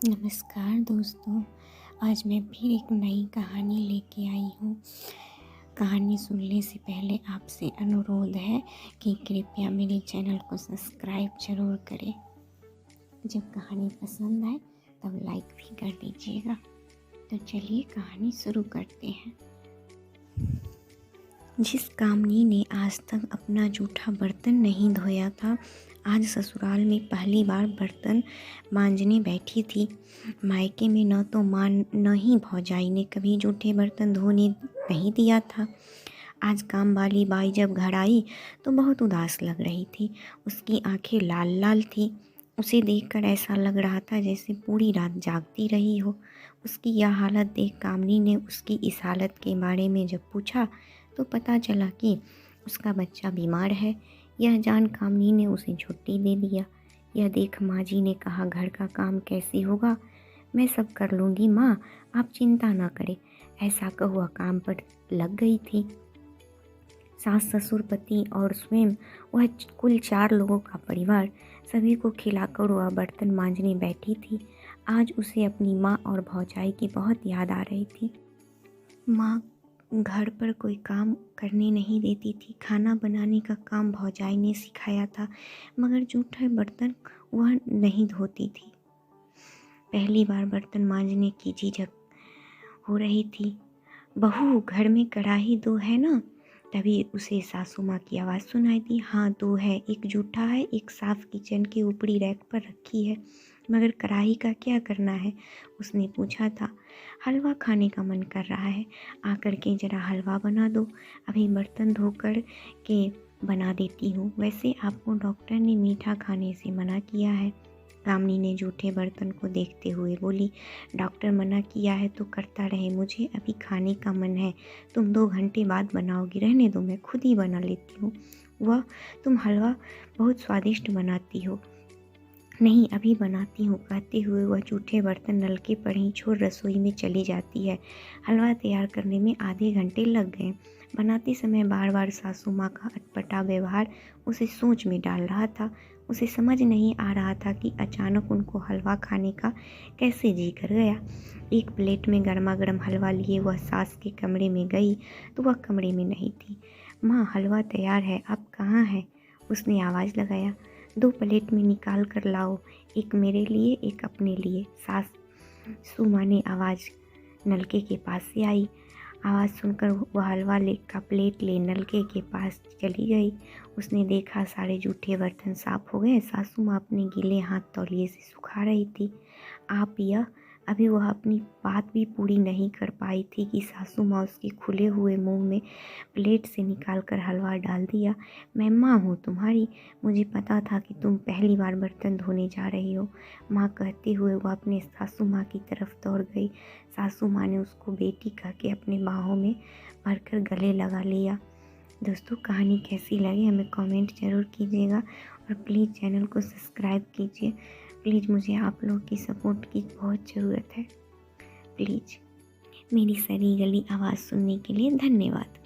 नमस्कार दोस्तों। आज मैं फिर एक नई कहानी लेके आई हूँ। कहानी सुनने से पहले आपसे अनुरोध है कि कृपया मेरे चैनल को सब्सक्राइब ज़रूर करें। जब कहानी पसंद आए तब लाइक भी कर दीजिएगा। तो चलिए कहानी शुरू करते हैं। जिस कामनी ने आज तक अपना जूठा बर्तन नहीं धोया था, आज ससुराल में पहली बार बर्तन मांजने बैठी थी। मायके में न तो माँ न ही भौजाई ने कभी जूठे बर्तन धोने नहीं दिया था। आज काम वाली बाई जब घर आई तो बहुत उदास लग रही थी। उसकी आंखें लाल लाल थी। उसे देखकर ऐसा लग रहा था जैसे पूरी रात जागती रही हो। उसकी यह हालत देख कामनी ने उसकी इस हालत के बारे में जब पूछा तो पता चला कि उसका बच्चा बीमार है। यह जान कामनी ने उसे छुट्टी दे दिया। यह देख माँ जी ने कहा, घर का काम कैसे होगा, मैं सब कर लूँगी माँ, आप चिंता ना करें। ऐसा कह वह काम पर लग गई थी। सास ससुर पति और स्वयं वह कुल 4 लोगों का परिवार, सभी को खिलाकर वह बर्तन मांजने बैठी थी। आज उसे अपनी माँ और भौजाई की बहुत याद आ रही थी। माँ घर पर कोई काम करने नहीं देती थी। खाना बनाने का काम भौजाई ने सिखाया था, मगर जूठे बर्तन वह नहीं धोती थी। पहली बार बर्तन मांजने की झिझक हो रही थी। बहू, घर में कढ़ाई 2 है ना? तभी उसे सासू माँ की आवाज़ सुनाई दी। हाँ, 2 है, एक जूठा है, एक साफ किचन के ऊपरी रैक पर रखी है। मगर कढ़ाई का क्या करना है? उसने पूछा था। हलवा खाने का मन कर रहा है, आकर के जरा हलवा बना दो। अभी बर्तन धोकर के बना देती हूँ। वैसे आपको डॉक्टर ने मीठा खाने से मना किया है। कामनी ने जूठे बर्तन को देखते हुए बोली, डॉक्टर मना किया है तो करता रहे, मुझे अभी खाने का मन है। तुम 2 घंटे बाद बनाओगी, रहने दो, मैं खुद ही बना लेती हूँ। वह तुम हलवा बहुत स्वादिष्ट बनाती हो। नहीं, अभी बनाती हूँ, कहते हुए वह जूठे बर्तन नलके पर ही छोड़ रसोई में चली जाती है। हलवा तैयार करने में आधे घंटे लग गए। बनाते समय बार बार सासू माँ का अटपटा व्यवहार उसे सोच में डाल रहा था। उसे समझ नहीं आ रहा था कि अचानक उनको हलवा खाने का कैसे जी कर गया। एक प्लेट में गर्मा गर्म हलवा लिए वह सास के कमरे में गई तो वह कमरे में नहीं थी। माँ, हलवा तैयार है, आप कहाँ हैं? उसने आवाज़ लगाया। 2 प्लेट में निकाल कर लाओ, एक मेरे लिए, एक अपने लिए। सासू माँ ने आवाज़ नलके के पास से आई। आवाज़ सुनकर वह हलवा का प्लेट ले नलके के पास चली गई। उसने देखा सारे जूठे बर्तन साफ हो गए। सासू माँ अपने गीले हाथ तौलिए से सुखा रही थी। आप यह अभी वह अपनी बात भी पूरी नहीं कर पाई थी कि सासू माँ उसके खुले हुए मुंह में प्लेट से निकाल कर हलवा डाल दिया। मैं माँ हूँ तुम्हारी, मुझे पता था कि तुम पहली बार बर्तन धोने जा रही हो। माँ कहते हुए वह अपने सासू माँ की तरफ दौड़ गई। सासू माँ ने उसको बेटी कह के अपने बाहों में भरकर गले लगा लिया। दोस्तों, कहानी कैसी लगी हमें कमेंट ज़रूर कीजिएगा और प्लीज़ चैनल को सब्सक्राइब कीजिए। प्लीज़, मुझे आप लोग की सपोर्ट की बहुत ज़रूरत है। प्लीज़, मेरी सरी गली आवाज़ सुनने के लिए धन्यवाद।